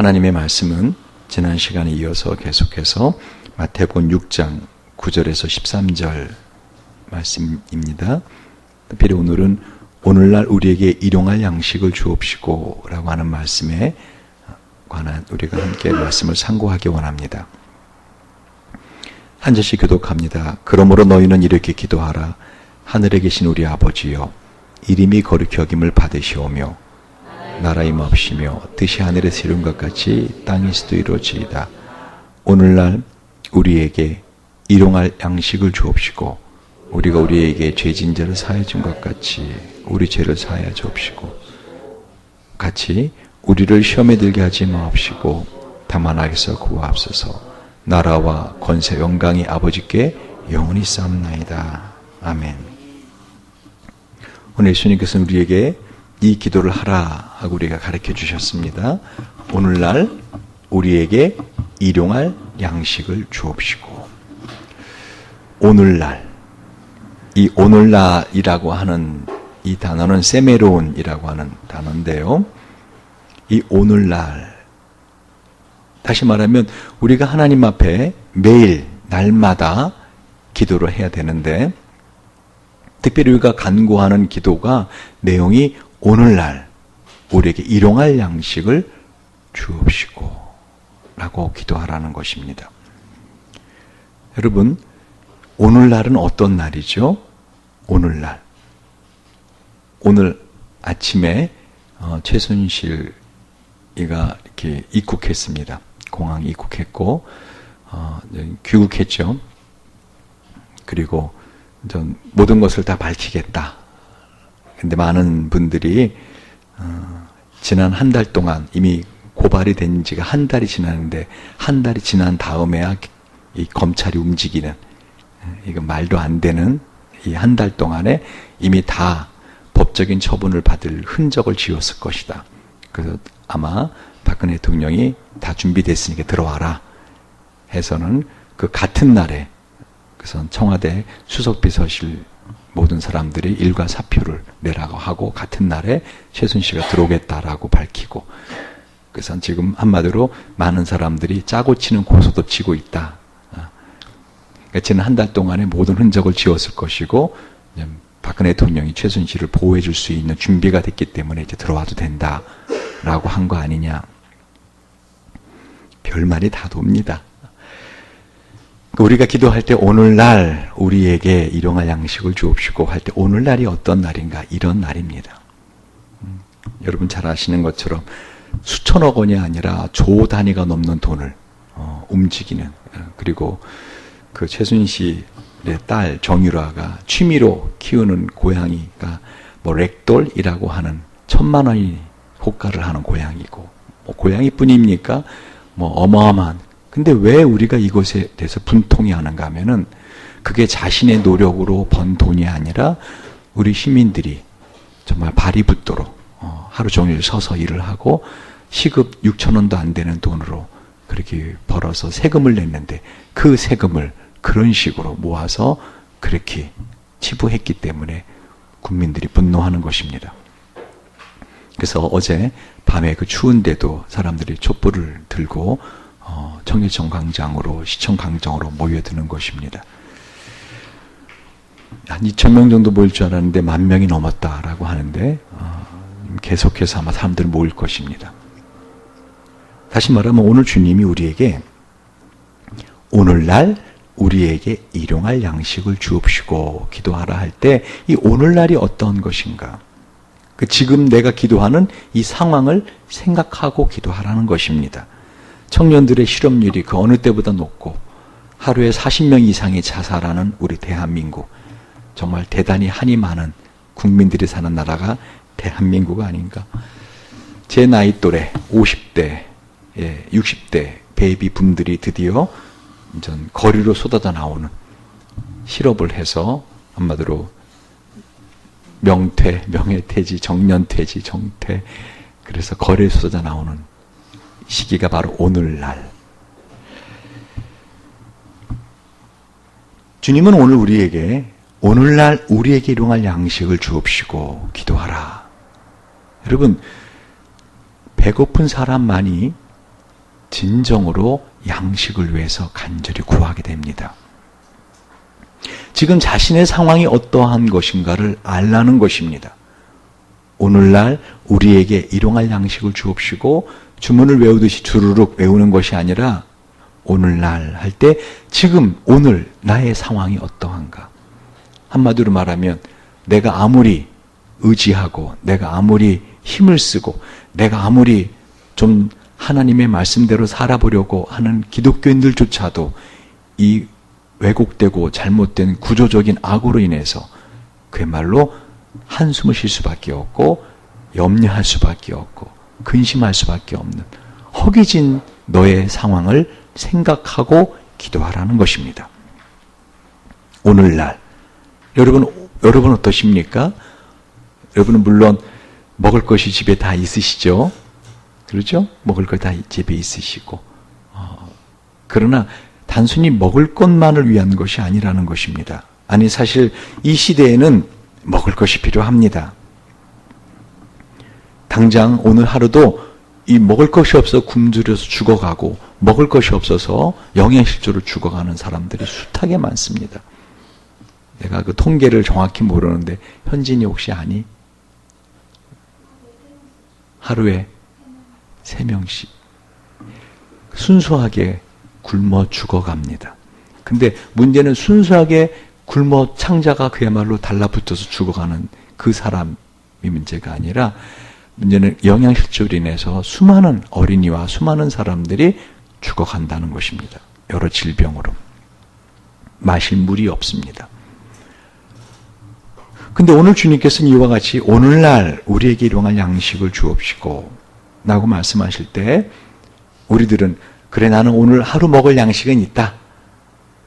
하나님의 말씀은 지난 시간에 이어서 계속해서 마태복음 6장 9절에서 13절 말씀입니다. 특별히 오늘은 오늘날 우리에게 일용할 양식을 주옵시고 라고 하는 말씀에 관한 우리가 함께 말씀을 상고하기 원합니다. 한 절씩 교독합니다. 그러므로 너희는 이렇게 기도하라. 하늘에 계신 우리 아버지여, 이름이 거룩히 여김을 받으시오며 나라 임하옵시며 뜻이 하늘에서 이룬 것 같이 땅에서도 이루어지이다. 오늘날 우리에게 일용할 양식을 주옵시고 우리가 우리에게 죄진 자를 사하여 준 것 같이 우리 죄를 사하여 주옵시고 같이 우리를 시험에 들게 하지 마옵시고 다만 악에서 구하옵소서. 나라와 권세 영광이 아버지께 영원히 쌓옵나이다. 아멘. 오늘 예수님께서는 우리에게 이 기도를 하라 하고 우리가 가르쳐 주셨습니다. 오늘날 우리에게 일용할 양식을 주옵시고. 오늘날, 이 오늘날이라고 하는 이 단어는 세메론이라고 하는 단어인데요. 이 오늘날, 다시 말하면 우리가 하나님 앞에 매일 날마다 기도를 해야 되는데, 특별히 우리가 간구하는 기도가 내용이 오늘날 우리에게 일용할 양식을 주옵시고 라고 기도하라는 것입니다. 여러분, 오늘날은 어떤 날이죠? 오늘날. 오늘 아침에 최순실이가 이렇게 입국했습니다. 공항에 입국했고 귀국했죠. 그리고 모든 것을 다 밝히겠다. 근데 많은 분들이 지난 한 달 동안 이미 고발이 된 지가 한 달이 지났는데 한 달이 지난 다음에야 이 검찰이 움직이는, 이거 말도 안 되는 이 한 달 동안에 이미 다 법적인 처분을 받을 흔적을 지었을 것이다. 그래서 아마 박근혜 대통령이 다 준비됐으니까 들어와라 해서는 그 같은 날에 그래서 청와대 수석비서실 모든 사람들이 일과 사표를 내라고 하고 같은 날에 최순실씨가 들어오겠다라고 밝히고, 그래서 지금 한마디로 많은 사람들이 짜고 치는 고소도 치고 있다. 그러니까 지난 한 달 동안에 모든 흔적을 지었을 것이고 박근혜 대통령이 최순실을 보호해 줄 수 있는 준비가 됐기 때문에 이제 들어와도 된다라고 한 거 아니냐. 별말이 다 돕니다. 우리가 기도할 때 오늘날 우리에게 일용할 양식을 주옵시고 할 때 오늘날이 어떤 날인가, 이런 날입니다. 여러분 잘 아시는 것처럼 수천억 원이 아니라 조 단위가 넘는 돈을 움직이는, 그리고 그 최순실의 딸 정유라가 취미로 키우는 고양이가 뭐 렉돌이라고 하는 1,000만 원이 호가를 하는 고양이고, 뭐 고양이뿐입니까? 뭐 어마어마한. 근데 왜 우리가 이것에 대해서 분통해 하는가 하면은 그게 자신의 노력으로 번 돈이 아니라 우리 시민들이 정말 발이 붓도록 하루 종일 서서 일을 하고 시급 6,000원도 안 되는 돈으로 그렇게 벌어서 세금을 냈는데 그 세금을 그런 식으로 모아서 그렇게 치부했기 때문에 국민들이 분노하는 것입니다. 그래서 어제 밤에 그 추운데도 사람들이 촛불을 들고 청계천 광장으로, 시청 광장으로 모여드는 것입니다. 한 2,000명 정도 모일 줄 알았는데 10,000명이 넘었다라고 하는데 계속해서 아마 사람들이 모일 것입니다. 다시 말하면 오늘 주님이 우리에게 오늘날 우리에게 일용할 양식을 주옵시고 기도하라 할 때 이 오늘날이 어떤 것인가? 그 지금 내가 기도하는 이 상황을 생각하고 기도하라는 것입니다. 청년들의 실업률이 그 어느 때보다 높고 하루에 40명 이상이 자살하는 우리 대한민국, 정말 대단히 한이 많은 국민들이 사는 나라가 대한민국 아닌가. 제 나이 또래 50대, 60대 베이비 붐들이 드디어 거리로 쏟아져 나오는, 실업을 해서 한마디로 명퇴, 명예퇴직, 정년퇴직, 정퇴, 그래서 거리에 쏟아져 나오는 시기가 바로 오늘날. 주님은 오늘 우리에게 오늘날 우리에게 일용할 양식을 주옵시고 기도하라. 여러분, 배고픈 사람만이 진정으로 양식을 위해서 간절히 구하게 됩니다. 지금 자신의 상황이 어떠한 것인가를 알라는 것입니다. 오늘날 우리에게 일용할 양식을 주옵시고 주문을 외우듯이 주르륵 외우는 것이 아니라 오늘날 할 때 지금 오늘 나의 상황이 어떠한가. 한마디로 말하면 내가 아무리 의지하고 내가 아무리 힘을 쓰고 내가 아무리 좀 하나님의 말씀대로 살아보려고 하는 기독교인들조차도 이 왜곡되고 잘못된 구조적인 악으로 인해서 그야말로 한숨을 쉴 수밖에 없고 염려할 수밖에 없고 근심할 수밖에 없는 허기진 너의 상황을 생각하고 기도하라는 것입니다. 오늘날 여러분 어떠십니까? 여러분은 물론 먹을 것이 집에 다 있으시죠? 그렇죠? 먹을 것 다 집에 있으시고 그러나 단순히 먹을 것만을 위한 것이 아니라는 것입니다. 아니 사실 이 시대에는 먹을 것이 필요합니다. 당장 오늘 하루도 이 먹을 것이 없어 굶주려서 죽어가고 먹을 것이 없어서 영양실조로 죽어가는 사람들이 숱하게 많습니다. 내가 그 통계를 정확히 모르는데 현진이 혹시 아니? 하루에 3명씩 순수하게 굶어 죽어갑니다. 근데 문제는 순수하게 굶어 창자가 그야말로 달라붙어서 죽어가는 그 사람이 문제가 아니라 문제는 영양실조로 인해서 수많은 어린이와 수많은 사람들이 죽어간다는 것입니다. 여러 질병으로. 마실 물이 없습니다. 근데 오늘 주님께서는 이와 같이 오늘날 우리에게 일용할 양식을 주옵시고 라고 말씀하실 때 우리들은 그래 나는 오늘 하루 먹을 양식은 있다.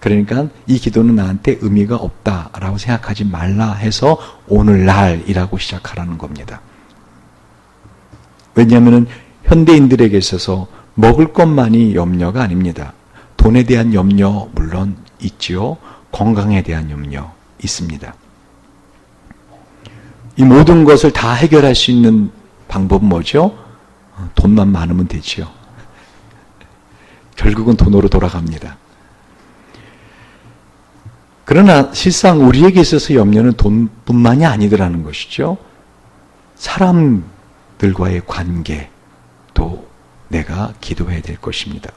그러니까 이 기도는 나한테 의미가 없다라고 생각하지 말라 해서 오늘날이라고 시작하라는 겁니다. 왜냐하면 현대인들에게 있어서 먹을 것만이 염려가 아닙니다. 돈에 대한 염려 물론 있지요. 건강에 대한 염려 있습니다. 이 모든 것을 다 해결할 수 있는 방법은 뭐죠? 돈만 많으면 되지요. 결국은 돈으로 돌아갑니다. 그러나 실상 우리에게 있어서 염려는 돈뿐만이 아니더라는 것이죠. 사람들과의 관계도 내가 기도해야 될 것입니다.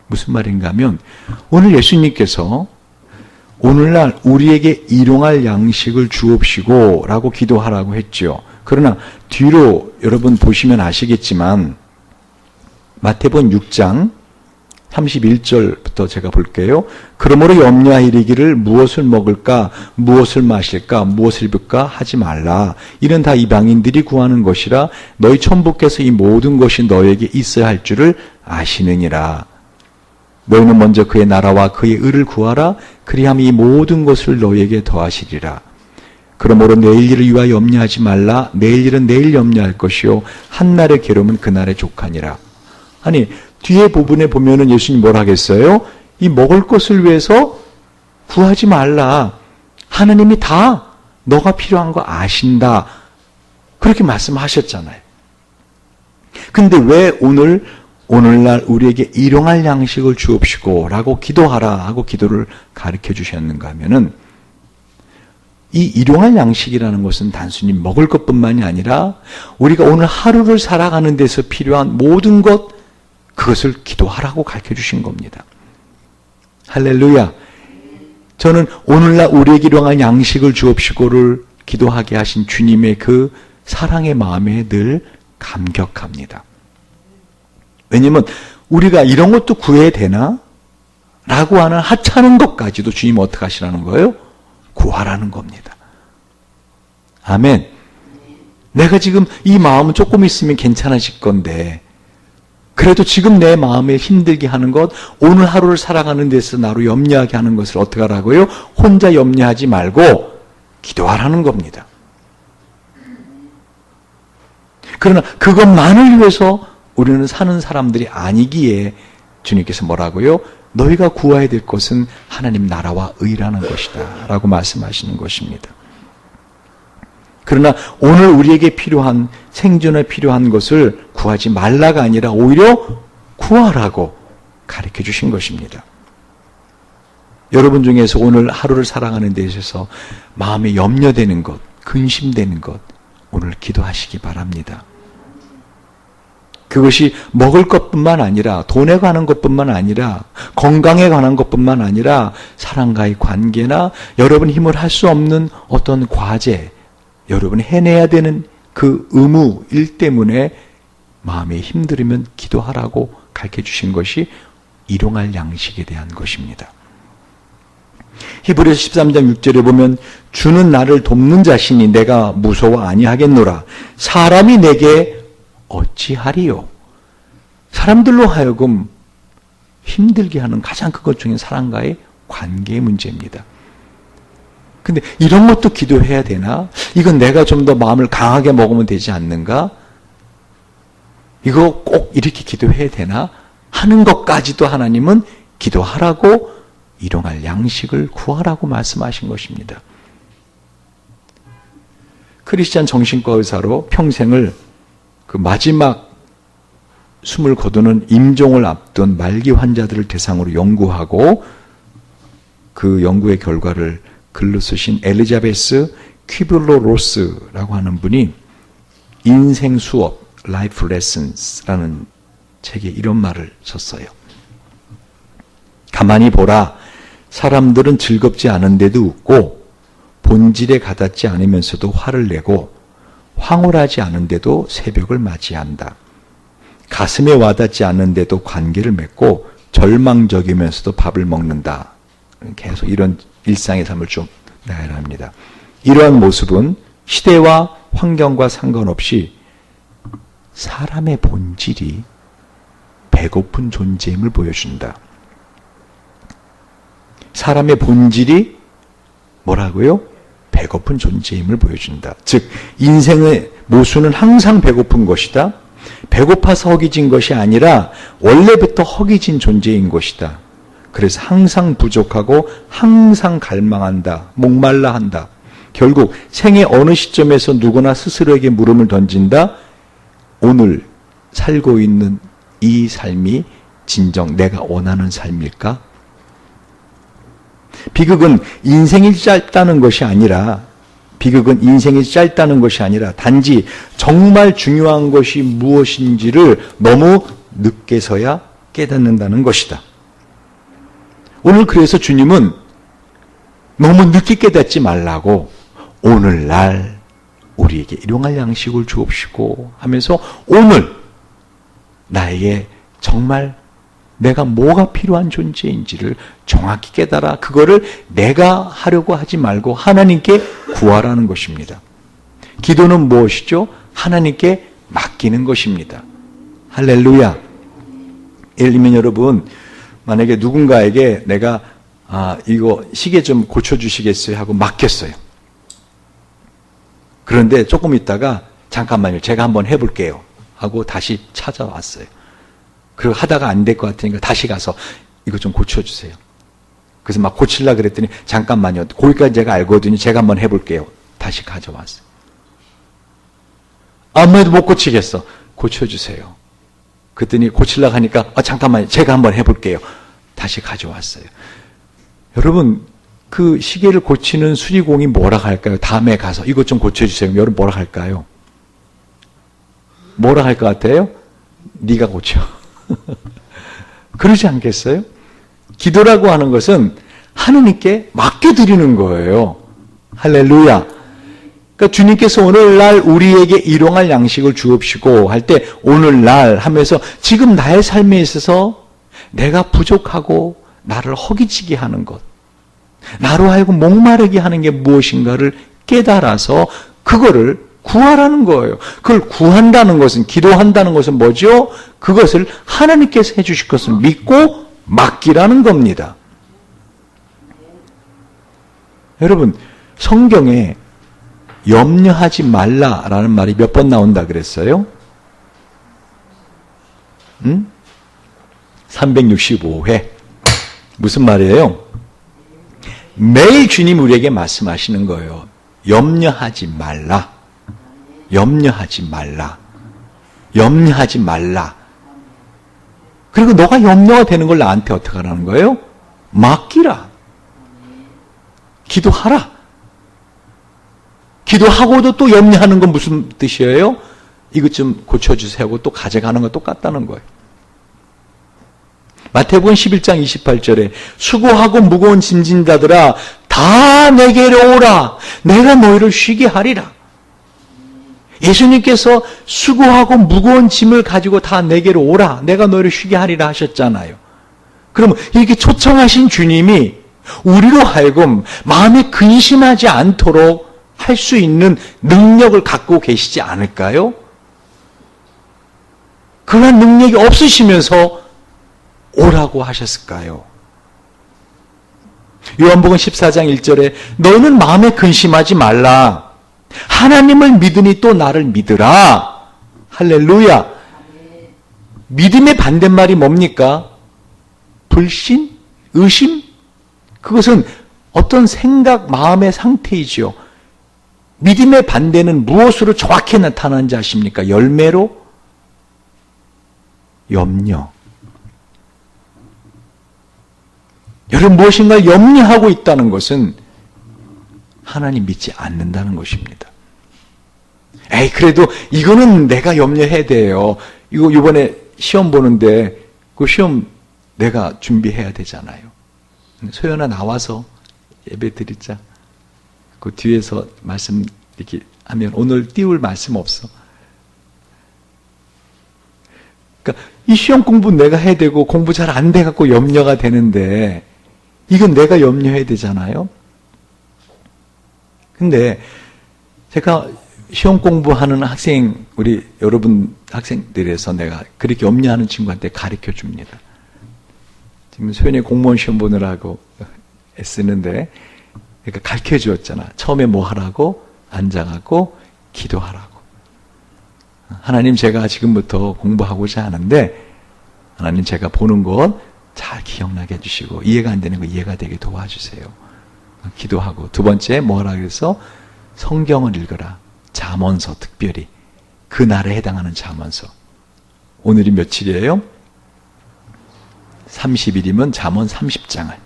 무슨 말인가 하면 오늘 예수님께서 오늘날 우리에게 일용할 양식을 주옵시고 라고 기도하라고 했죠. 그러나 뒤로 여러분 보시면 아시겠지만 마태복음 6장 31절부터 제가 볼게요. 그러므로 염려하이르기를 무엇을 먹을까, 무엇을 마실까, 무엇을 입을까 하지 말라. 이는 다 이방인들이 구하는 것이라 너희 천부께서 이 모든 것이 너에게 있어야 할 줄을 아시느니라. 너희는 먼저 그의 나라와 그의 의를 구하라. 그리하면 이 모든 것을 너희에게 더하시리라. 그러므로 내일 일을 위하여 염려하지 말라. 내일 일은 내일 염려할 것이요 한날의 괴로움은 그날의 족하니라. 아니 뒤에 부분에 보면은 예수님 뭘 하겠어요? 이 먹을 것을 위해서 구하지 말라. 하느님이 다 너가 필요한 거 아신다. 그렇게 말씀하셨잖아요. 근데 왜 오늘날 우리에게 일용할 양식을 주옵시고 라고 기도하라 하고 기도를 가르쳐 주셨는가 하면은 이 일용할 양식이라는 것은 단순히 먹을 것뿐만이 아니라 우리가 오늘 하루를 살아가는 데서 필요한 모든 것 그것을 기도하라고 가르쳐 주신 겁니다. 할렐루야. 저는 오늘날 우리에게 일용할 양식을 주옵시고를 기도하게 하신 주님의 그 사랑의 마음에 늘 감격합니다. 왜냐하면 우리가 이런 것도 구해야 되나? 라고 하는 하찮은 것까지도 주님 어떻게 하시라는 거예요? 구하라는 겁니다. 아멘. 내가 지금 이 마음은 조금 있으면 괜찮아질 건데 그래도 지금 내 마음에 힘들게 하는 것, 오늘 하루를 살아가는 데서 나로 염려하게 하는 것을 어떻게 하라고요? 혼자 염려하지 말고 기도하라는 겁니다. 그러나 그것만을 위해서 우리는 사는 사람들이 아니기에 주님께서 뭐라고요? 너희가 구해야 될 것은 하나님 나라와 의라는 것이다 라고 말씀하시는 것입니다. 그러나 오늘 우리에게 필요한 생존에 필요한 것을 구하지 말라가 아니라 오히려 구하라고 가르쳐 주신 것입니다. 여러분 중에서 오늘 하루를 살아가는 데 있어서 마음에 염려되는 것, 근심되는 것, 오늘 기도하시기 바랍니다. 그것이 먹을 것뿐만 아니라, 돈에 관한 것뿐만 아니라, 건강에 관한 것뿐만 아니라, 사람과의 관계나 여러분 힘을 할 수 없는 어떤 과제, 여러분이 해내야 되는 그 의무, 일 때문에 마음이 힘들으면 기도하라고 가르쳐 주신 것이 일용할 양식에 대한 것입니다. 히브리서 13장 6절에 보면 주는 나를 돕는 자신이 내가 무서워 아니하겠노라. 사람이 내게 어찌하리요? 사람들로 하여금 힘들게 하는 가장 큰 것 중에 사람과의 관계의 문제입니다. 근데 이런 것도 기도해야 되나? 이건 내가 좀 더 마음을 강하게 먹으면 되지 않는가? 이거 꼭 이렇게 기도해야 되나? 하는 것까지도 하나님은 기도하라고, 일용할 양식을 구하라고 말씀하신 것입니다. 크리스찬 정신과 의사로 평생을 그 마지막 숨을 거두는 임종을 앞둔 말기 환자들을 대상으로 연구하고 그 연구의 결과를 글로 쓰신 엘리자베스 퀴블로 로스라고 하는 분이 인생 수업, Life Lessons라는 책에 이런 말을 썼어요. 가만히 보라. 사람들은 즐겁지 않은데도 웃고 본질에 가닿지 않으면서도 화를 내고 황홀하지 않은데도 새벽을 맞이한다. 가슴에 와닿지 않는데도 관계를 맺고 절망적이면서도 밥을 먹는다. 계속 이런 일상의 삶을 좀 나열합니다. 이러한 모습은 시대와 환경과 상관없이 사람의 본질이 배고픈 존재임을 보여준다. 사람의 본질이 뭐라고요? 배고픈 존재임을 보여준다. 즉 인생의 모순은 항상 배고픈 것이다. 배고파서 허기진 것이 아니라 원래부터 허기진 존재인 것이다. 그래서 항상 부족하고 항상 갈망한다. 목말라 한다. 결국 생의 어느 시점에서 누구나 스스로에게 물음을 던진다. 오늘 살고 있는 이 삶이 진정 내가 원하는 삶일까? 비극은 인생이 짧다는 것이 아니라 단지 정말 중요한 것이 무엇인지를 너무 늦게서야 깨닫는다는 것이다. 오늘 그래서 주님은 너무 늦게 깨닫지 말라고 오늘날 우리에게 일용할 양식을 주옵시고 하면서 오늘 나에게 정말 내가 뭐가 필요한 존재인지를 정확히 깨달아 그거를 내가 하려고 하지 말고 하나님께 구하라는 것입니다. 기도는 무엇이죠? 하나님께 맡기는 것입니다. 할렐루야. 예를 들면 여러분, 만약에 누군가에게 내가 이거 시계 좀 고쳐주시겠어요? 하고 맡겼어요. 그런데 조금 있다가 잠깐만요. 제가 한번 해볼게요. 하고 다시 찾아왔어요. 그리고 하다가 안 될 것 같으니까 다시 가서 이거 좀 고쳐주세요. 그래서 막 고치려고 그랬더니 잠깐만요. 거기까지 제가 알거든요. 제가 한번 해볼게요. 다시 가져왔어요. 아무래도 못 고치겠어. 고쳐주세요. 그랬더니 고치려고 하니까 잠깐만요. 제가 한번 해볼게요. 다시 가져왔어요. 여러분 그 시계를 고치는 수리공이 뭐라 할까요? 다음에 가서 이것 좀 고쳐주세요. 여러분 뭐라 할까요? 뭐라 할 것 같아요? 네가 고쳐. 그러지 않겠어요? 기도라고 하는 것은 하느님께 맡겨드리는 거예요. 할렐루야. 그러니까 주님께서 오늘날 우리에게 일용할 양식을 주옵시고 할 때 오늘날 하면서 지금 나의 삶에 있어서 내가 부족하고 나를 허기지게 하는 것, 나로 하여금 목마르게 하는 게 무엇인가를 깨달아서 그거를 구하라는 거예요. 그걸 구한다는 것은, 기도한다는 것은 뭐죠? 그것을 하나님께서 해주실 것을 믿고 맡기라는 겁니다. 여러분, 성경에 염려하지 말라라는 말이 몇 번 나온다 그랬어요? 365회. 무슨 말이에요? 매일 주님 우리에게 말씀하시는 거예요. 염려하지 말라. 염려하지 말라. 염려하지 말라. 그리고 너가 염려가 되는 걸 나한테 어떻게 하라는 거예요? 맡기라. 기도하라. 기도하고도 또 염려하는 건 무슨 뜻이에요? 이것 좀 고쳐주세요 하고 또 가져가는 건 똑같다는 거예요. 마태복음 11장 28절에 수고하고 무거운 짐진 자들아 다 내게로 오라. 내가 너희를 쉬게 하리라. 예수님께서 수고하고 무거운 짐을 가지고 다 내게로 오라. 내가 너희를 쉬게 하리라 하셨잖아요. 그러면 이렇게 초청하신 주님이 우리로 하여금 마음에 근심하지 않도록 할 수 있는 능력을 갖고 계시지 않을까요? 그런 능력이 없으시면서 오라고 하셨을까요? 요한복음 14장 1절에 너는 마음에 근심하지 말라. 하나님을 믿으니 또 나를 믿으라. 할렐루야. 믿음의 반대말이 뭡니까? 불신? 의심? 그것은 어떤 생각, 마음의 상태이지요. 믿음의 반대는 무엇으로 정확히 나타나는지 아십니까? 열매로? 염려. 여러분 무엇인가를 염려하고 있다는 것은 하나님 믿지 않는다는 것입니다. 에이 그래도 이거는 내가 염려해야 돼요. 이거 이번에 시험 보는데 그 시험 내가 준비해야 되잖아요. 소연아 나와서 예배 드리자. 그 뒤에서 말씀 이렇게 하면 오늘 띄울 말씀 없어. 그러니까 이 시험 공부 내가 해야 되고 공부 잘 안 돼갖고 염려가 되는데 이건 내가 염려해야 되잖아요. 근데 제가 시험 공부하는 학생, 우리 여러분 학생들에서 내가 그렇게 염려하는 친구한테 가르쳐 줍니다. 지금 소연이 공무원 시험 보느라고 애쓰는데 그러니까 가르쳐 주었잖아. 처음에 뭐 하라고? 앉아갖고 기도하라고. 하나님 제가 지금부터 공부하고자 하는데 하나님 제가 보는 것 잘 기억나게 해주시고 이해가 안 되는 거 이해가 되게 도와주세요. 기도하고 두 번째 뭐라 그래서 성경을 읽어라. 잠언서 특별히 그 날에 해당하는 잠언서. 오늘이 며칠이에요? 30일이면 잠언 30장을.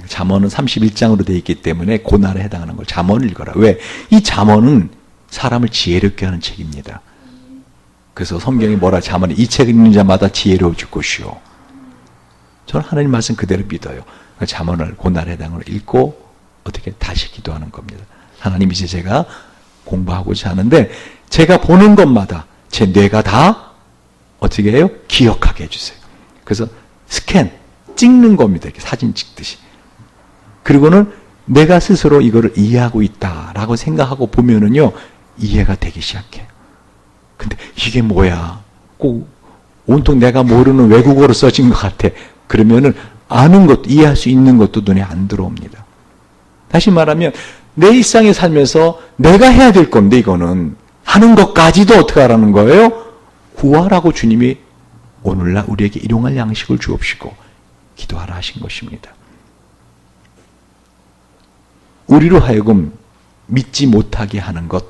잠언은 31장으로 되어 있기 때문에 그 날에 해당하는 걸 잠언을 읽어라. 왜? 이 잠언은 사람을 지혜롭게 하는 책입니다. 그래서 성경이 뭐라 잠언에 이 책을 읽는 자마다 지혜로워질 것이요. 저는 하나님 말씀 그대로 믿어요. 잠언을 그 날에 해당으로 읽고 어떻게 다시 기도하는 겁니다. 하나님 이제 제가 공부하고자 하는데 제가 보는 것마다 제 뇌가 다 어떻게 해요? 기억하게 해주세요. 그래서 스캔, 찍는 겁니다. 이렇게 사진 찍듯이. 그리고는 내가 스스로 이거를 이해하고 있다라고 생각하고 보면은요, 이해가 되기 시작해요. 근데 이게 뭐야? 꼭 온통 내가 모르는 외국어로 써진 것 같아. 그러면은 아는 것도, 이해할 수 있는 것도 눈에 안 들어옵니다. 다시 말하면 내 일상에 살면서 내가 해야 될 건데 이거는 하는 것까지도 어떻게 하라는 거예요? 구하라고 주님이 오늘날 우리에게 일용할 양식을 주옵시고 기도하라 하신 것입니다. 우리로 하여금 믿지 못하게 하는 것,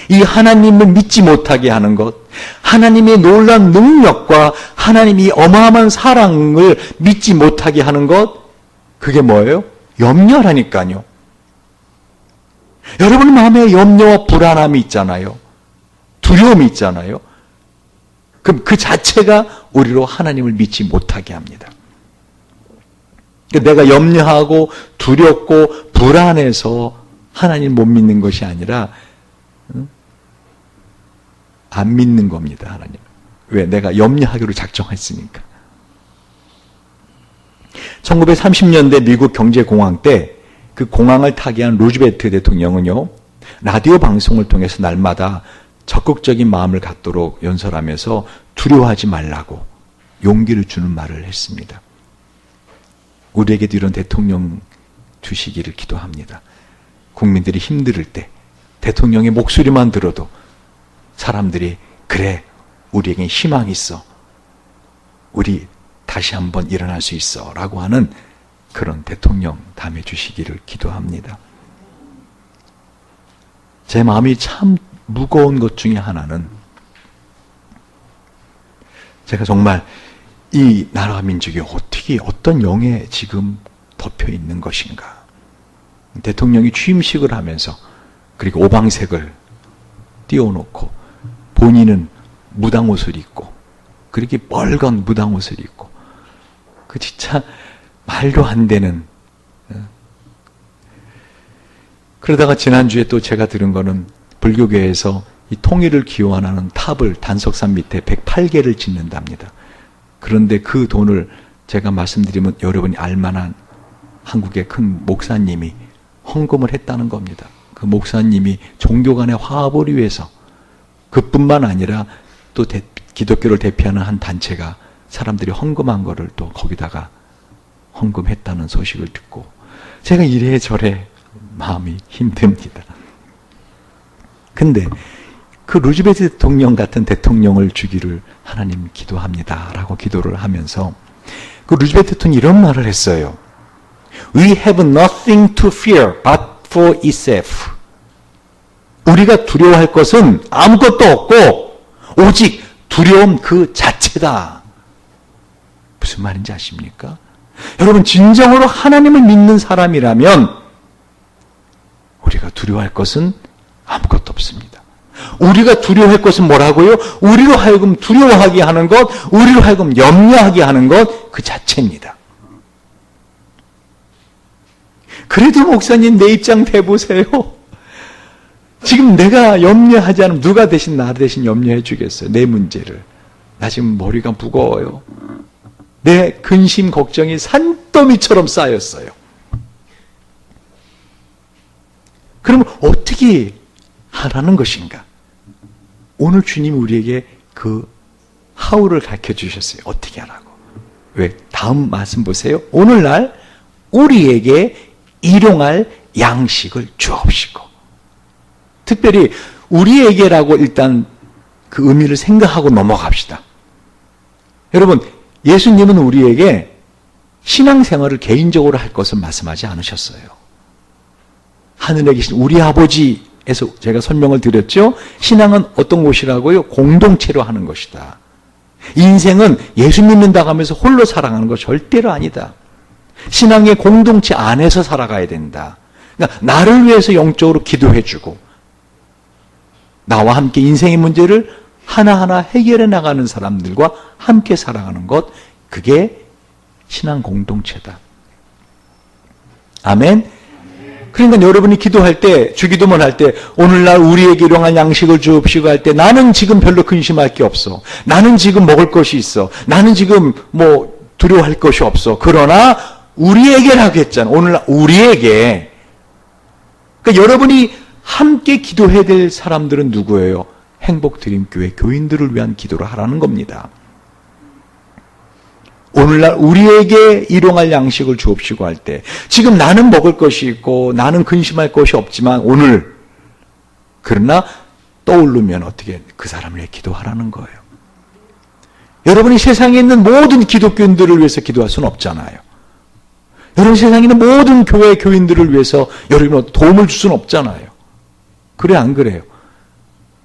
이 하나님을 믿지 못하게 하는 것, 하나님의 놀라운 능력과 하나님이 어마어마한 사랑을 믿지 못하게 하는 것, 그게 뭐예요? 염려라니까요. 여러분 마음에 염려와 불안함이 있잖아요. 두려움이 있잖아요. 그럼 그 자체가 우리로 하나님을 믿지 못하게 합니다. 내가 염려하고 두렵고 불안해서 하나님 못 믿는 것이 아니라 안 믿는 겁니다. 하나님. 왜? 내가 염려하기로 작정했으니까. 1930년대 미국 경제공황 때 그 공황을 타개한 루즈벨트 대통령은요, 라디오 방송을 통해서 날마다 적극적인 마음을 갖도록 연설하면서 두려워하지 말라고 용기를 주는 말을 했습니다. 우리에게도 이런 대통령 주시기를 기도합니다. 국민들이 힘들 때 대통령의 목소리만 들어도 사람들이 그래, 우리에겐 희망이 있어. 우리 다시 한번 일어날 수 있어. 라고 하는 그런 대통령 담해 주시기를 기도합니다. 제 마음이 참 무거운 것 중에 하나는 제가 정말 이 나라와 민족이 어떻게 어떤 영에 지금 덮여 있는 것인가. 대통령이 취임식을 하면서 그리고 오방색을 띄워놓고 본인은 무당옷을 입고 그렇게 빨간 무당옷을 입고 그 진짜 말도 안 되는. 그러다가 지난주에 또 제가 들은 거는 불교계에서 이 통일을 기원하는 탑을 단석산 밑에 108개를 짓는답니다. 그런데 그 돈을 제가 말씀드리면 여러분이 알만한 한국의 큰 목사님이 헌금을 했다는 겁니다. 그 목사님이 종교 간의 화합을 위해서 그뿐만 아니라 또 기독교를 대표하는 한 단체가 사람들이 헌금한 거를 또 거기다가 헌금했다는 소식을 듣고 제가 이래저래 마음이 힘듭니다. 근데 그 루즈벨트 대통령 같은 대통령을 주기를 하나님 기도합니다 라고 기도를 하면서 그 루즈벨트 대통령이 이런 말을 했어요. We have nothing to fear but for itself. 우리가 두려워할 것은 아무것도 없고 오직 두려움 그 자체다. 무슨 말인지 아십니까? 여러분 진정으로 하나님을 믿는 사람이라면 우리가 두려워할 것은 아무것도 없습니다. 우리가 두려워할 것은 뭐라고요? 우리로 하여금 두려워하게 하는 것, 우리로 하여금 염려하게 하는 것 그 자체입니다. 그래도 목사님 내 입장 대보세요. 지금 내가 염려하지 않으면 누가 대신 나 대신 염려해 주겠어요. 내 문제를. 나 지금 머리가 무거워요. 내 근심 걱정이 산더미처럼 쌓였어요. 그러면 어떻게 하라는 것인가? 오늘 주님이 우리에게 그 하우를 가르쳐 주셨어요. 어떻게 하라고. 왜? 다음 말씀 보세요. 오늘날 우리에게 일용할 양식을 주옵시고. 특별히 우리에게라고 일단 그 의미를 생각하고 넘어갑시다. 여러분, 예수님은 우리에게 신앙생활을 개인적으로 할 것을 말씀하지 않으셨어요. 하늘에 계신 우리 아버지에서 제가 설명을 드렸죠. 신앙은 어떤 것이라고요? 공동체로 하는 것이다. 인생은 예수 믿는다고 하면서 홀로 살아가는 거 절대로 아니다. 신앙의 공동체 안에서 살아가야 된다. 그러니까 나를 위해서 영적으로 기도해주고 나와 함께 인생의 문제를 하나하나 해결해 나가는 사람들과 함께 살아가는 것, 그게 신앙 공동체다. 아멘. 그러니까 여러분이 기도할 때, 주기도문 할 때, 오늘날 우리에게 일용할 양식을 주옵시고 할 때, 나는 지금 별로 근심할 게 없어. 나는 지금 먹을 것이 있어. 나는 지금 두려워할 것이 없어. 그러나 우리에게라고 했잖아. 오늘날 우리에게. 그러니까 여러분이 함께 기도해야 될 사람들은 누구예요? 행복드림교회 교인들을 위한 기도를 하라는 겁니다. 오늘날 우리에게 일용할 양식을 주옵시고 할 때, 지금 나는 먹을 것이 있고 나는 근심할 것이 없지만 오늘, 그러나 떠오르면 어떻게 그 사람을 위해 기도하라는 거예요. 여러분이 세상에 있는 모든 기독교인들을 위해서 기도할 수는 없잖아요. 여러분 세상에 있는 모든 교회 교인들을 위해서 여러분 도움을 줄 수는 없잖아요. 그래 안 그래요?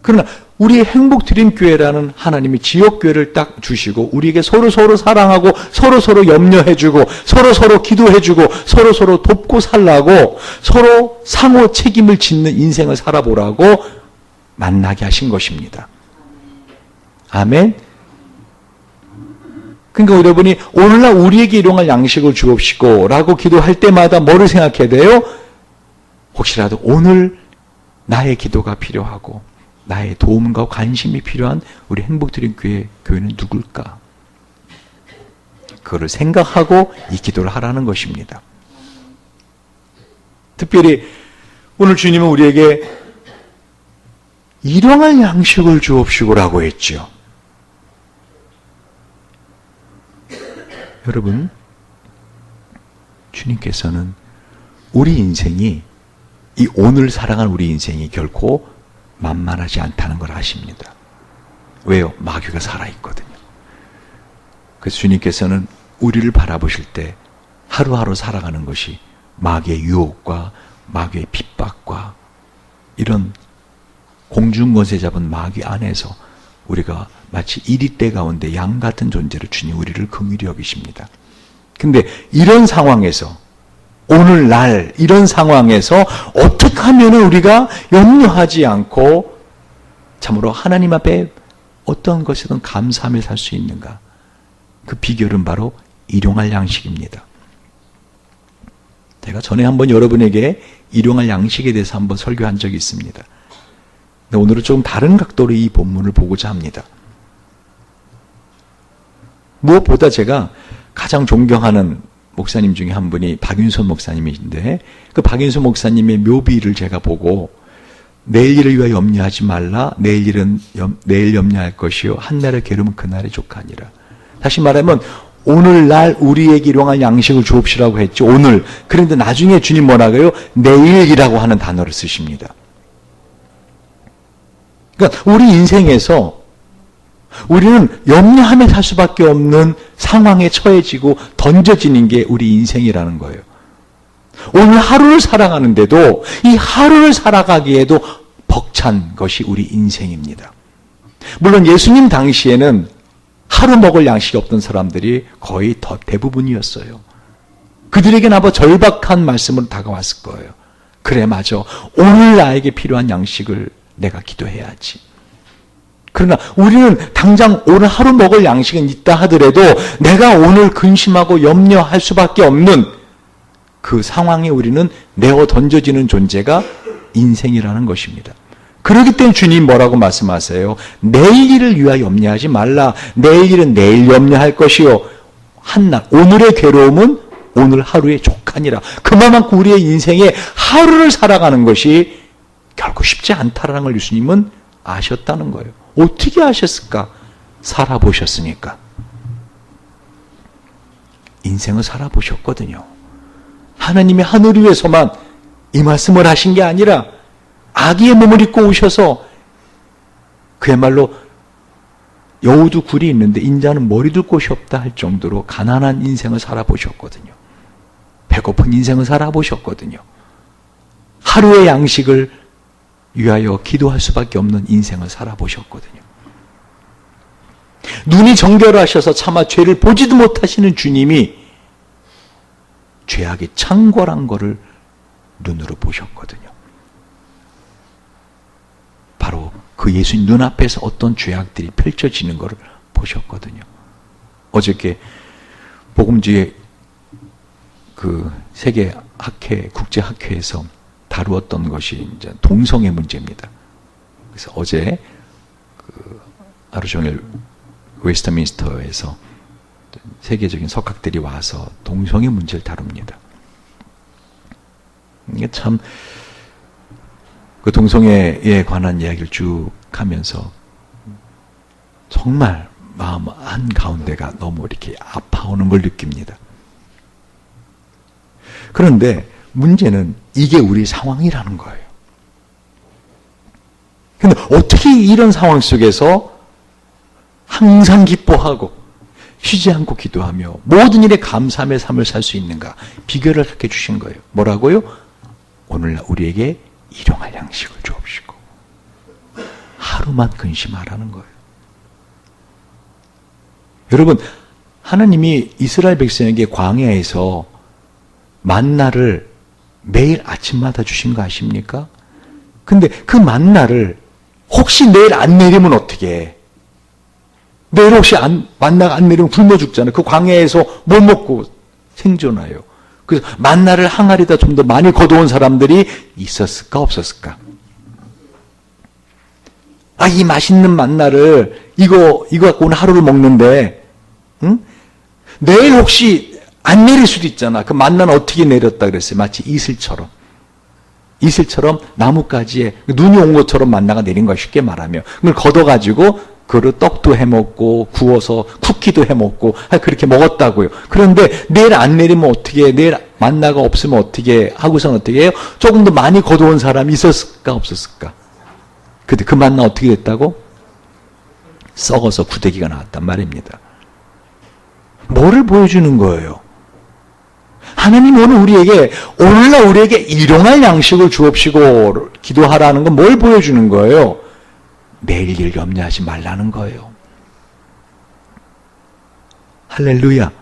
그러나 우리의 행복드림교회라는 하나님이 지역교회를 딱 주시고 우리에게 서로서로 사랑하고 서로서로 염려해주고 서로서로 기도해주고 서로서로 돕고 살라고 서로 상호 책임을 짓는 인생을 살아보라고 만나게 하신 것입니다. 아멘. 그러니까 여러분이 오늘날 우리에게 일용할 양식을 주옵시고 라고 기도할 때마다 뭐를 생각해야 돼요? 혹시라도 오늘 나의 기도가 필요하고 나의 도움과 관심이 필요한 우리 행복드림교회 교회는 누굴까? 그거를 생각하고 이 기도를 하라는 것입니다. 특별히 오늘 주님은 우리에게 일용할 양식을 주옵시고라고 했죠. 여러분, 주님께서는 우리 인생이 이 오늘 살아가는 우리 인생이 결코 만만하지 않다는 걸 아십니다. 왜요? 마귀가 살아있거든요. 그래서 주님께서는 우리를 바라보실 때 하루하루 살아가는 것이 마귀의 유혹과 마귀의 핍박과 이런 공중권세 잡은 마귀 안에서 우리가 마치 이리떼 가운데 양 같은 존재로 주님 우리를 긍휼히 여기십니다. 근데 이런 상황에서, 오늘날 이런 상황에서 어떻게 하면 우리가 염려하지 않고 참으로 하나님 앞에 어떤 것이든 감사하며 살 수 있는가? 그 비결은 바로 일용할 양식입니다. 제가 전에 한번 여러분에게 일용할 양식에 대해서 한번 설교한 적이 있습니다. 근데 오늘은 조금 다른 각도로 이 본문을 보고자 합니다. 무엇보다 제가 가장 존경하는 목사님 중에 한 분이 박윤선 목사님이신데, 그 박윤선 목사님의 묘비를 제가 보고, 내일 일을 위하여 염려하지 말라. 내일 일은 내일 염려할 것이요 한날의 괴로움은 그날의 족하니라. 다시 말하면 오늘날 우리에게 일용할 양식을 주옵시라고 했죠. 오늘. 그런데 나중에 주님 뭐라고요? 내일이라고 하는 단어를 쓰십니다. 그러니까 우리 인생에서 우리는 염려하며 살 수밖에 없는 상황에 처해지고 던져지는 게 우리 인생이라는 거예요. 오늘 하루를 살아가는데도 이 하루를 살아가기에도 벅찬 것이 우리 인생입니다. 물론 예수님 당시에는 하루 먹을 양식이 없던 사람들이 거의 대부분이었어요. 그들에게는 아마 절박한 말씀으로 다가왔을 거예요. 그래, 맞아. 오늘 나에게 필요한 양식을 내가 기도해야지. 그러나 우리는 당장 오늘 하루 먹을 양식은 있다 하더라도 내가 오늘 근심하고 염려할 수밖에 없는 그 상황에 우리는 내어 던져지는 존재가 인생이라는 것입니다. 그렇기 때문에 주님 뭐라고 말씀하세요? 내일 일을 위하여 염려하지 말라. 내일 일은 내일 염려할 것이요 한날 오늘의 괴로움은 오늘 하루의 족하니라. 그만큼 우리의 인생에 하루를 살아가는 것이 결코 쉽지 않다라는 걸 예수님은 아셨다는 거예요. 어떻게 아셨을까? 살아보셨으니까. 인생을 살아보셨거든요. 하나님의 하늘 위에서만 이 말씀을 하신 게 아니라 아기의 몸을 입고 오셔서 그야말로 여우도 굴이 있는데 인자는 머리 둘 곳이 없다 할 정도로 가난한 인생을 살아보셨거든요. 배고픈 인생을 살아보셨거든요. 하루의 양식을 위하여 기도할 수밖에 없는 인생을 살아보셨거든요. 눈이 정결하셔서 차마 죄를 보지도 못하시는 주님이 죄악이 창궐한 거를 눈으로 보셨거든요. 바로 그 예수님 눈앞에서 어떤 죄악들이 펼쳐지는 것을 보셨거든요. 어저께 복음주의 그 세계 학회, 국제 학회에서 다루었던 것이 이제 동성애 문제입니다. 그래서 어제 그 하루 종일 웨스트민스터에서 세계적인 석학들이 와서 동성애 문제를 다룹니다. 이게 참 그 동성애에 관한 이야기를 쭉 하면서 정말 마음 한가운데가 너무 이렇게 아파오는 걸 느낍니다. 그런데 문제는 이게 우리 상황이라는 거예요. 근데 어떻게 이런 상황 속에서 항상 기뻐하고 쉬지 않고 기도하며 모든 일에 감사함의 삶을 살 수 있는가? 비결을 이렇게 주신 거예요. 뭐라고요? 오늘 우리에게 일용할 양식을 주옵시고 하루만 근심하라는 거예요. 여러분, 하나님이 이스라엘 백성에게 광야에서 만나를 매일 아침마다 주신 거 아십니까? 근데 그 만나를 혹시 내일 안 내리면 어떻게 해? 내일 혹시 만나가 안 내리면 굶어 죽잖아요. 그 광야에서 못 먹고 생존해요. 그래서 만나를 항아리에다 좀 더 많이 거둬온 사람들이 있었을까 없었을까? 아, 이 맛있는 만나를 이거 갖고 오늘 하루를 먹는데, 응? 내일 혹시 안 내릴 수도 있잖아. 그 만나는 어떻게 내렸다 그랬어요? 마치 이슬처럼 나뭇가지에 눈이 온 것처럼 만나가 내린 거야. 쉽게 말하면 그걸 걷어가지고 그걸 떡도 해먹고 구워서 쿠키도 해먹고 그렇게 먹었다고요. 그런데 내일 안 내리면 어떻게 해? 내일 만나가 없으면 어떻게 해? 하고선 어떻게 해요? 조금 더 많이 거둬온 사람이 있었을까 없었을까? 근데 그 만나 어떻게 됐다고? 썩어서 구데기가 나왔단 말입니다. 뭐를 보여주는 거예요? 하나님 오늘날 우리에게 일용할 양식을 주옵시고 기도하라는 건 뭘 보여주는 거예요? 내일 일 염려하지 말라는 거예요. 할렐루야.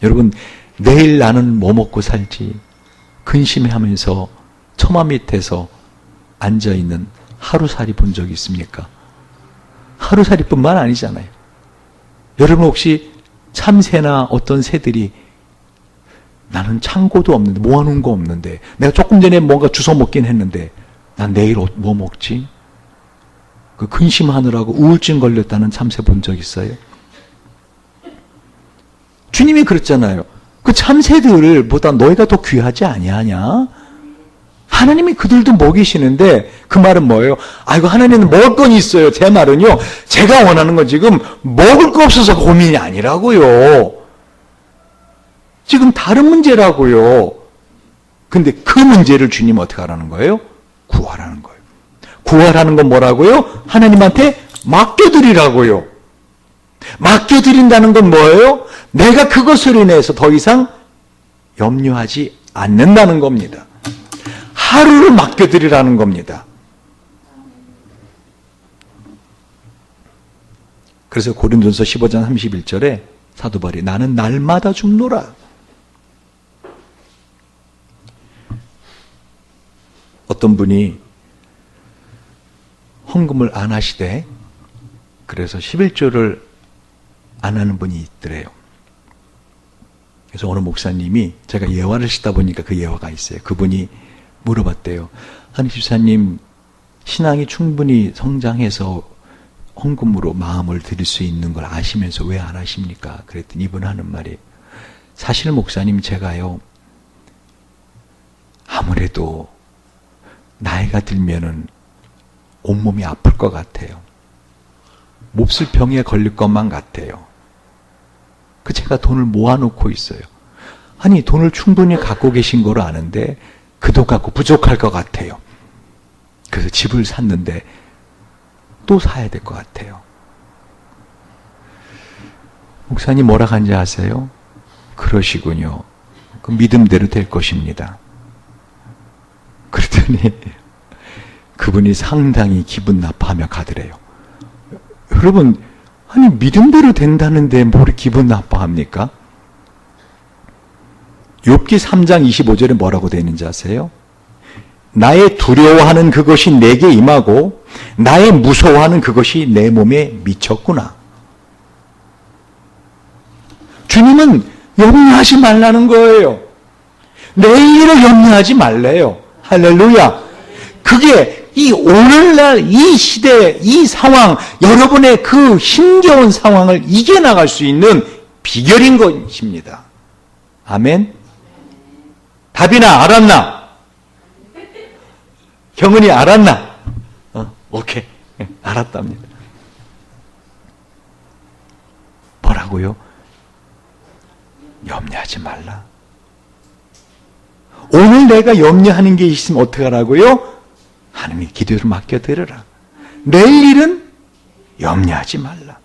여러분, 내일 나는 뭐 먹고 살지 근심해하면서 처마 밑에서 앉아있는 하루살이 본 적 있습니까? 하루살이뿐만 아니잖아요. 여러분 혹시 참새나 어떤 새들이 나는 창고도 없는데 모아놓은 거 없는데 내가 조금 전에 뭔가 주워 먹긴 했는데 난 내일 뭐 먹지? 그 근심하느라고 우울증 걸렸다는 참새 본 적 있어요? 주님이 그랬잖아요. 그 참새들보다 너희가 더 귀하지 아니하냐? 하나님이 그들도 먹이시는데 그 말은 뭐예요? 아이고 하나님은 먹을 건 있어요. 제 말은요. 제가 원하는 건 지금 먹을 거 없어서 고민이 아니라고요. 지금 다른 문제라고요. 근데 그 문제를 주님 어떻게 하라는 거예요? 구하라는 거예요. 구하라는 건 뭐라고요? 하나님한테 맡겨드리라고요. 맡겨드린다는 건 뭐예요? 내가 그것으로 인해서 더 이상 염려하지 않는다는 겁니다. 하루를 맡겨드리라는 겁니다. 그래서 고린도전서 15장 31절에 사도 바울이 나는 날마다 죽노라. 어떤 분이 헌금을 안 하시되 그래서 11조를 안 하는 분이 있더래요. 그래서 어느 목사님이 제가 예화를 쓰다 보니까 그 예화가 있어요. 그분이 물어봤대요. 아니 집사님 신앙이 충분히 성장해서 헌금으로 마음을 드릴 수 있는 걸 아시면서 왜 안 하십니까? 그랬더니 이분 하는 말이 사실 목사님 제가요 아무래도 나이가 들면은 온몸이 아플 것 같아요. 몹쓸 병에 걸릴 것만 같아요. 그 제가 돈을 모아놓고 있어요. 아니 돈을 충분히 갖고 계신 거로 아는데 그 돈 갖고 부족할 것 같아요. 그래서 집을 샀는데 또 사야 될 것 같아요. 목사님 뭐라 한지 아세요? 그러시군요. 그 믿음대로 될 것입니다. 그랬더니 그분이 상당히 기분 나빠하며 가더래요. 여러분, 아니 믿음대로 된다는데 뭘 기분 나빠합니까? 욥기 3장 25절에 뭐라고 되어 있는지 아세요? 나의 두려워하는 그것이 내게 임하고 나의 무서워하는 그것이 내 몸에 미쳤구나. 주님은 염려하지 말라는 거예요. 내일을 염려하지 말래요. 할렐루야. 그게 이 오늘날 이 시대 이 상황 여러분의 그 힘겨운 상황을 이겨나갈 수 있는 비결인 것입니다. 아멘. 답이나 알았나? 경은이 알았나? 오케이. 알았답니다. 뭐라고요? 염려하지 말라. 오늘 내가 염려하는 게 있으면 어떻게 하라고요? 하나님의 기도를 맡겨드려라. 내일 일은 염려하지 말라.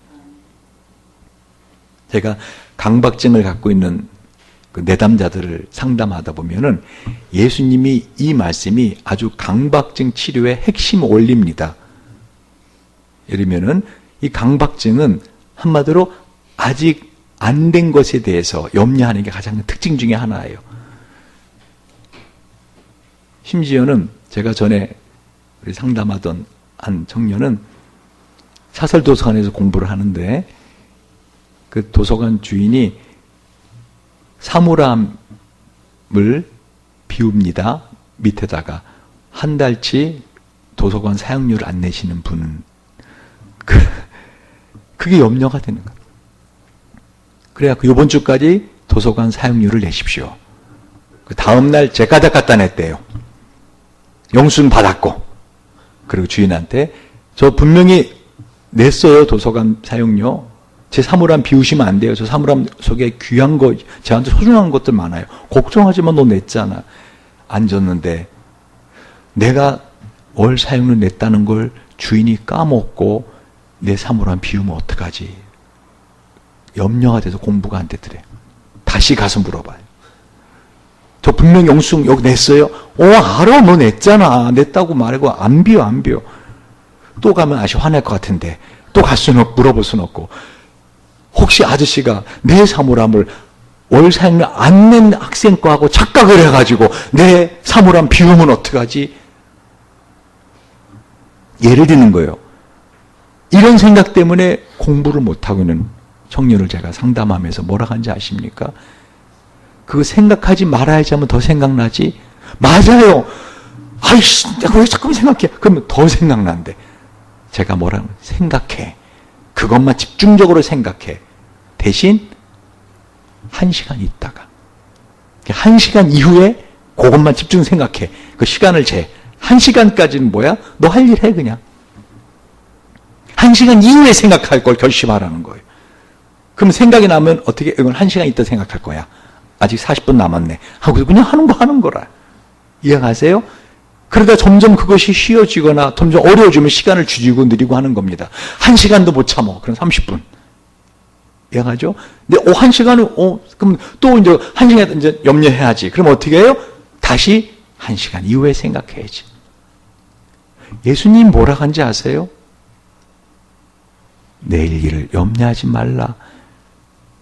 제가 강박증을 갖고 있는 그 내담자들을 상담하다 보면은 예수님이 이 말씀이 아주 강박증 치료의 핵심 원리입니다. 예를 들면은 이 강박증은 한마디로 아직 안 된 것에 대해서 염려하는 게 가장 큰 특징 중에 하나예요. 심지어는 제가 전에 상담하던 한 청년은 사설도서관에서 공부를 하는데 그 도서관 주인이 사물함을 비웁니다. 밑에다가 한 달치 도서관 사용료를 안 내시는 분은 그게 염려가 되는 거예요. 그래갖고 이번 주까지 도서관 사용료를 내십시오. 그 다음날 제가닥 갖다 냈대요. 영수증 받았고 그리고 주인한테 저 분명히 냈어요. 도서관 사용료. 제 사물함 비우시면 안 돼요. 저 사물함 속에 귀한 거, 저한테 소중한 것들 많아요. 걱정하지 마, 너 냈잖아. 안 줬는데 내가 월 사용료 냈다는 걸 주인이 까먹고 내 사물함 비우면 어떡하지? 염려가 돼서 공부가 안 되더래. 다시 가서 물어봐요. 저 분명히 영수증 여기 냈어요? 알아, 너 냈잖아. 냈다고 말고 안 비워. 또 가면 아저씨 화낼 것 같은데 또 갈 수는 없고 물어볼 수는 없고, 혹시 아저씨가 내 사물함을 월사용료 안 낸 학생 거하고 착각을 해가지고 내 사물함 비우면 어떡하지? 예를 드는 거예요. 이런 생각 때문에 공부를 못하고 있는 청년을 제가 상담하면서 뭐라 하는지 아십니까? 그거 생각하지 말아야지 하면 더 생각나지? 맞아요. 아이씨, 내가 왜 자꾸 생각해? 그러면 더 생각난대. 제가 뭐라 하면 생각해. 그것만 집중적으로 생각해. 대신 1시간 있다가 1시간 이후에 그것만 집중 생각해. 그 시간을 재. 1시간까지는 뭐야? 너 할 일 해 그냥. 1시간 이후에 생각할 걸 결심하라는 거예요. 그럼 생각이 나면 어떻게, 이건 1시간 있다 생각할 거야. 아직 40분 남았네. 하고 그냥 하는 거 하는 거라. 이해가세요? 그러다 점점 그것이 쉬워지거나 점점 어려워지면 시간을 줄이고 느리고 하는 겁니다. 1시간도 못 참어. 그럼 30분. 이해가죠? 근데 1시간은, 그럼 또 이제 1시간 이제 염려해야지. 그럼 어떻게 해요? 다시 1시간 이후에 생각해야지. 예수님 뭐라 한지 아세요? 내일 일을 염려하지 말라.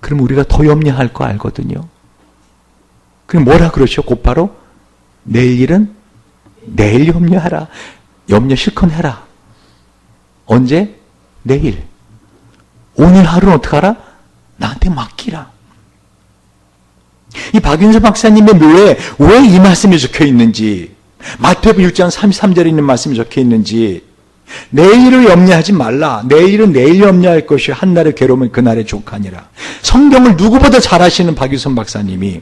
그럼 우리가 더 염려할 거 알거든요. 그럼 뭐라 그러죠? 곧바로 내일 일은 내일 염려하라. 염려 실컷 해라. 언제? 내일. 오늘 하루는 어떡하라? 나한테 맡기라. 이 박윤서 박사님의 묘에 왜 이 말씀이 적혀 있는지, 마태복음 6장 33절에 있는 말씀이 적혀 있는지, 내일을 염려하지 말라. 내일은 내일 염려할 것이 한날의 괴로움은 그날의 족하니라. 성경을 누구보다 잘 아시는 박유선 박사님이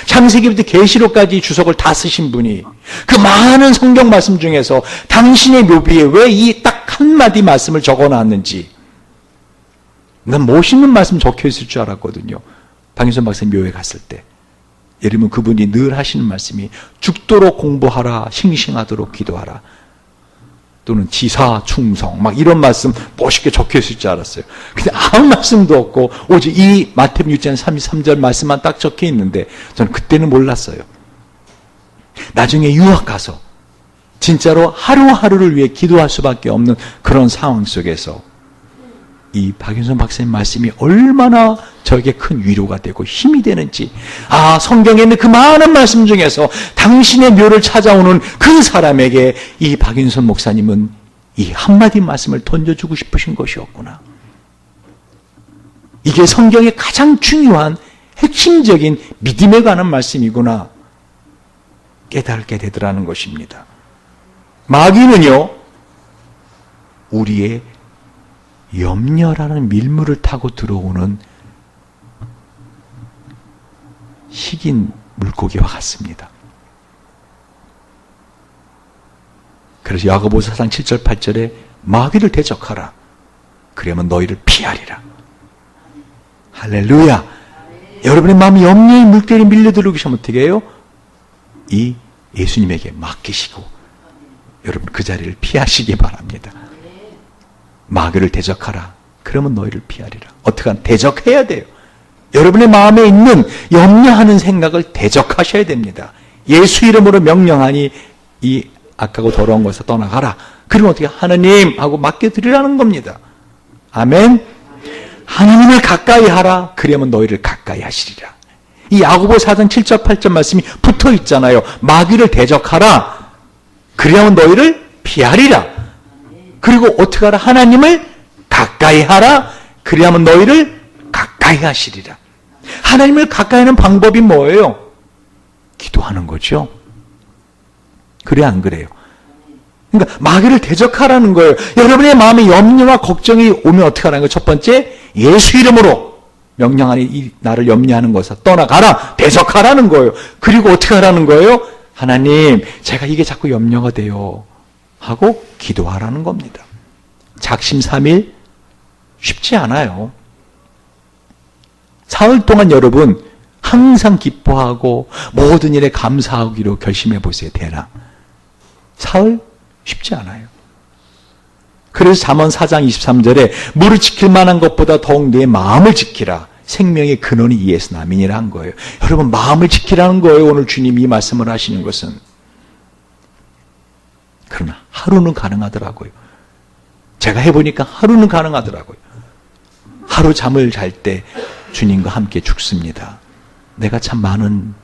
창세기부터 계시록까지 주석을 다 쓰신 분이 그 많은 성경 말씀 중에서 당신의 묘비에 왜 이 딱 한마디 말씀을 적어놨는지, 난 멋있는 말씀 적혀 있을 줄 알았거든요. 박윤선 박사님 묘에 갔을 때. 여러분, 그분이 늘 하시는 말씀이 죽도록 공부하라, 싱싱하도록 기도하라, 또는 지사 충성, 막 이런 말씀 멋있게 적혀 있을 줄 알았어요. 근데 아무 말씀도 없고 오직 이 마태복음 6장 33절 말씀만 딱 적혀 있는데 저는 그때는 몰랐어요. 나중에 유학 가서 진짜로 하루하루를 위해 기도할 수밖에 없는 그런 상황 속에서 이 박윤선 박사님 말씀이 얼마나 저에게 큰 위로가 되고 힘이 되는지, 성경에 있는 그 많은 말씀 중에서 당신의 묘를 찾아오는 그 사람에게 이 박윤선 목사님은 이 한마디 말씀을 던져주고 싶으신 것이었구나. 이게 성경의 가장 중요한 핵심적인 믿음에 관한 말씀이구나 깨닫게 되더라는 것입니다. 마귀는요, 우리의 염려라는 밀물을 타고 들어오는 식인 물고기와 같습니다. 그래서 야고보서 4장 7절 8절에 마귀를 대적하라. 그러면 너희를 피하리라. 할렐루야. 여러분의 마음이 염려의 물결이 밀려들고 계시면 어떻게 해요? 이 예수님에게 맡기시고 여러분 그 자리를 피하시기 바랍니다. 마귀를 대적하라. 그러면 너희를 피하리라. 어떻게 하면 대적해야 돼요. 여러분의 마음에 있는 염려하는 생각을 대적하셔야 됩니다. 예수 이름으로 명령하니 이 악하고 더러운 것에서 떠나가라. 그러면 어떻게 하느님 하고 맡겨드리라는 겁니다. 아멘. 하나님을 가까이 하라. 그러면 너희를 가까이 하시리라. 이 야고보 4장 7절 8절 말씀이 붙어 있잖아요. 마귀를 대적하라. 그러면 너희를 피하리라. 그리고 어떻게 하라? 하나님을 가까이 하라. 그리하면 너희를 가까이 하시리라. 하나님을 가까이 하는 방법이 뭐예요? 기도하는 거죠. 그래 안 그래요? 그러니까 마귀를 대적하라는 거예요. 여러분의 마음에 염려와 걱정이 오면 어떻게 하라는 거예요? 첫 번째, 예수 이름으로 명령하니 이 나를 염려하는 것에서 떠나가라. 대적하라는 거예요. 그리고 어떻게 하라는 거예요? 하나님, 제가 이게 자꾸 염려가 돼요 하고 기도하라는 겁니다. 작심삼일 쉽지 않아요. 사흘 동안 여러분 항상 기뻐하고 모든 일에 감사하기로 결심해 보세요. 대나 사흘 쉽지 않아요. 그래서 잠언 4장 23절에 물을 지킬 만한 것보다 더욱 내 마음을 지키라. 생명의 근원이 이에서 남이니라 한 거예요. 여러분 마음을 지키라는 거예요. 오늘 주님이 이 말씀을 하시는 것은. 그러나 하루는 가능하더라고요. 제가 해보니까 하루는 가능하더라고요. 하루 잠을 잘 때 주님과 함께 죽습니다. 내가 참 많은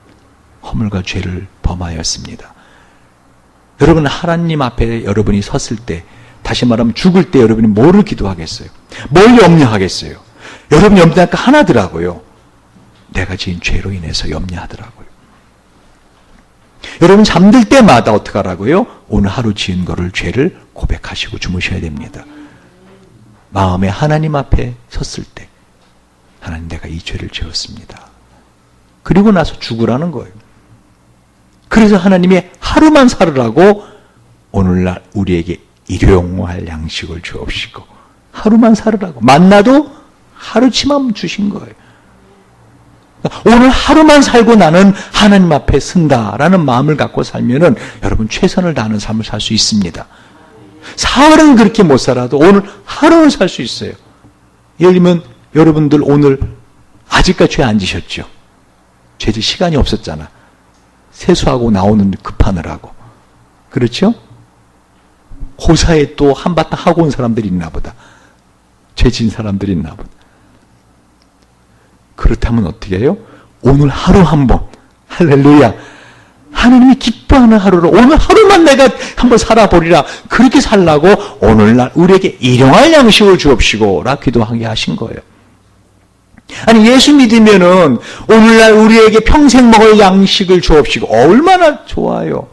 허물과 죄를 범하였습니다. 여러분, 하나님 앞에 여러분이 섰을 때, 다시 말하면 죽을 때 여러분이 뭐를 기도하겠어요? 뭘 염려하겠어요? 여러분 염려할 거 하나더라고요. 내가 지은 죄로 인해서 염려하더라고요. 여러분 잠들 때마다 어떻게 하라고요? 오늘 하루 지은 거를, 죄를 고백하시고 주무셔야 됩니다. 마음에 하나님 앞에 섰을 때, 하나님, 내가 이 죄를 지었습니다. 그리고 나서 죽으라는 거예요. 그래서 하나님이 하루만 살으라고 오늘날 우리에게 일용할 양식을 주옵시고, 하루만 살으라고, 만나도 하루치만 주신 거예요. 오늘 하루만 살고 나는 하나님 앞에 쓴다라는 마음을 갖고 살면은 여러분 최선을 다하는 삶을 살 수 있습니다. 사흘은 그렇게 못 살아도 오늘 하루는 살 수 있어요. 예를 들면 여러분들 오늘 아직까지 죄 안 지셨죠? 죄질 시간이 없었잖아. 세수하고 나오는 급하느라고. 그렇죠? 고사에 또 한바탕 하고 온 사람들이 있나 보다. 죄진 사람들이 있나 보다. 그렇다면 어떻게 해요? 오늘 하루 한번, 할렐루야, 하나님이 기뻐하는 하루로 오늘 하루만 내가 한번 살아보리라, 그렇게 살라고 오늘날 우리에게 일용할 양식을 주옵시고 라 기도하게 하신 거예요. 아니, 예수 믿으면은 오늘날 우리에게 평생 먹을 양식을 주옵시고, 얼마나 좋아요.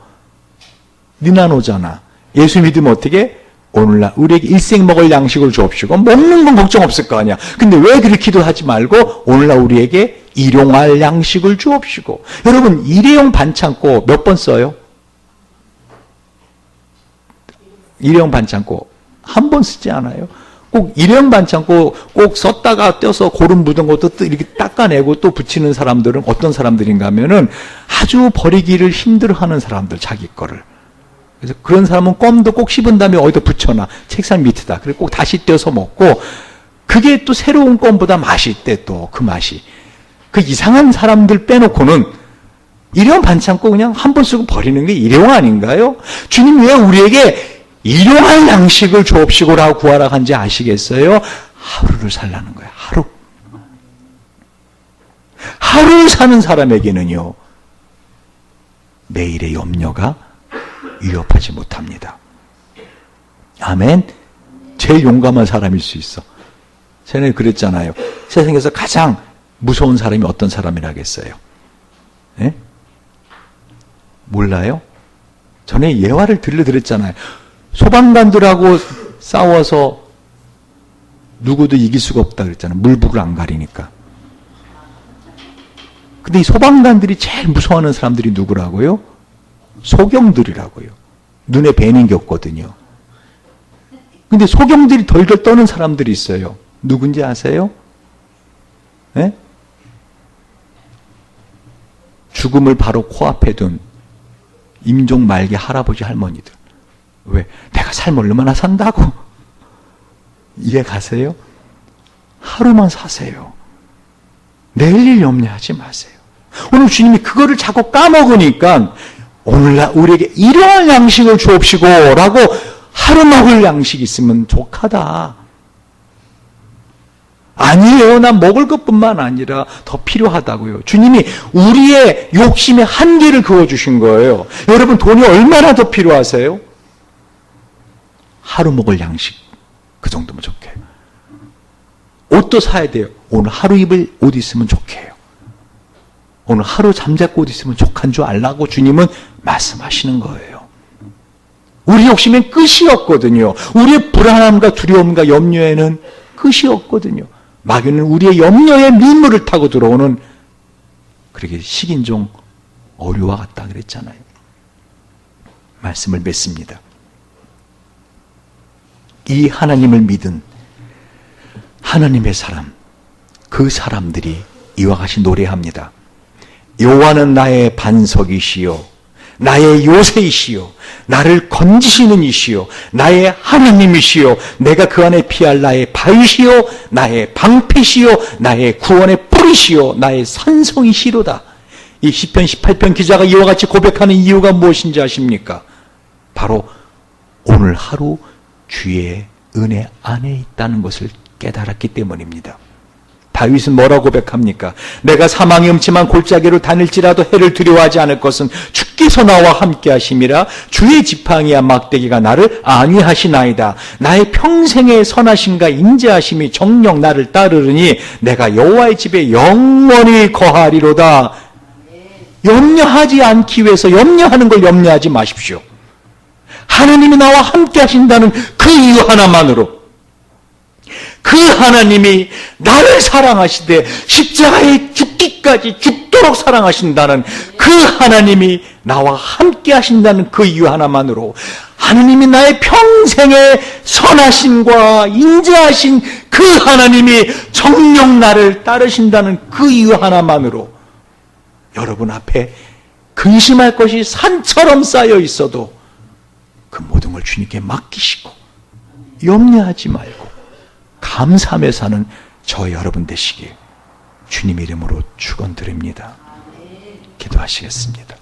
니나노잖아. 예수 믿으면 어떻게? 오늘날 우리에게 일생 먹을 양식을 주옵시고, 먹는 건 걱정 없을 거 아니야. 근데 왜 그렇게 기도하지 말고 오늘날 우리에게 일용할 양식을 주옵시고. 여러분, 일회용 반창고 몇 번 써요? 일회용 반창고 한 번 쓰지 않아요? 꼭 일회용 반창고 꼭 썼다가 떼서 고름 묻은 것도 이렇게 닦아내고 또 붙이는 사람들은 어떤 사람들인가 하면은 아주 버리기를 힘들어하는 사람들, 자기 거를. 그래서 그런 사람은 껌도 꼭 씹은 다음에 어디다 붙여놔. 책상 밑에다. 그리고 꼭 다시 떼서 먹고, 그게 또 새로운 껌보다 맛이 있대, 또 그 맛이. 그 이상한 사람들 빼놓고는 일회용 반창고 그냥 한 번 쓰고 버리는 게 일회용 아닌가요? 주님 왜 우리에게 일용할 양식을 주옵시고라고 구하라 한지 아시겠어요? 하루를 살라는 거예요. 하루. 하루를 사는 사람에게는요, 내일의 염려가 위협하지 못합니다. 아멘. 제일 용감한 사람일 수 있어. 전에 그랬잖아요. 세상에서 가장 무서운 사람이 어떤 사람이라겠어요? 예? 몰라요? 전에 예화를 들려드렸잖아요. 소방관들하고 싸워서 누구도 이길 수가 없다 그랬잖아요. 물불을 안 가리니까. 근데 이 소방관들이 제일 무서워하는 사람들이 누구라고요? 소경들이라고요. 눈에 뵈는 게 없거든요. 근데 소경들이 덜덜 떠는 사람들이 있어요. 누군지 아세요? 네? 죽음을 바로 코앞에 둔 임종 말기 할아버지 할머니들. 왜? 내가 삶을 얼마나 산다고? 이해 가세요? 하루만 사세요. 내일 일 염려하지 마세요. 오늘 주님이 그거를 자꾸 까먹으니까 오늘날 우리에게 일용할 양식을 주옵시고 라고, 하루 먹을 양식 있으면 족하다. 아니에요. 난 먹을 것뿐만 아니라 더 필요하다고요. 주님이 우리의 욕심의 한계를 그어주신 거예요. 여러분, 돈이 얼마나 더 필요하세요? 하루 먹을 양식, 그 정도면 좋게요. 옷도 사야 돼요. 오늘 하루 입을 옷 있으면 좋게요. 오늘 하루 잠자고 옷 있으면 족한 줄 알라고 주님은 말씀하시는 거예요. 우리 욕심엔 끝이 없거든요. 우리의 불안함과 두려움과 염려에는 끝이 없거든요. 마귀는 우리의 염려의 민물을 타고 들어오는, 그렇게 식인종 어류와 같다 그랬잖아요. 말씀을 맺습니다. 이 하나님을 믿은 하나님의 사람, 그 사람들이 이와 같이 노래합니다. 여호와는 나의 반석이시요, 나의 요새이시요, 나를 건지시는 이시요, 나의 하나님이시요, 내가 그 안에 피할 나의 바위시요, 나의 방패시요, 나의 구원의 뿌리시요, 나의 산성이시로다. 이 시편 18편 기자가 이와 같이 고백하는 이유가 무엇인지 아십니까? 바로 오늘 하루 주의 은혜 안에 있다는 것을 깨달았기 때문입니다. 다윗은 뭐라고 고백합니까? 내가 사망의 음침한 골짜기로 다닐지라도 해를 두려워하지 않을 것은 주께서 나와 함께 하심이라. 주의 지팡이와 막대기가 나를 안위하시나이다. 나의 평생의 선하심과 인자하심이 정녕 나를 따르르니 내가 여호와의 집에 영원히 거하리로다. 염려하지 않기 위해서 염려하는 걸 염려하지 마십시오. 하나님이 나와 함께 하신다는 그 이유 하나만으로, 그 하나님이 나를 사랑하시되 십자가에 죽기까지 죽도록 사랑하신다는 그 하나님이 나와 함께 하신다는 그 이유 하나만으로, 하나님이 나의 평생의 선하심과 인자하신 그 하나님이 정녕 나를 따르신다는 그 이유 하나만으로 여러분 앞에 근심할 것이 산처럼 쌓여 있어도 그 모든 걸 주님께 맡기시고 염려하지 말고 감사하며 사는 저 여러분 되시길 주님 이름으로 축원드립니다. 기도하시겠습니다.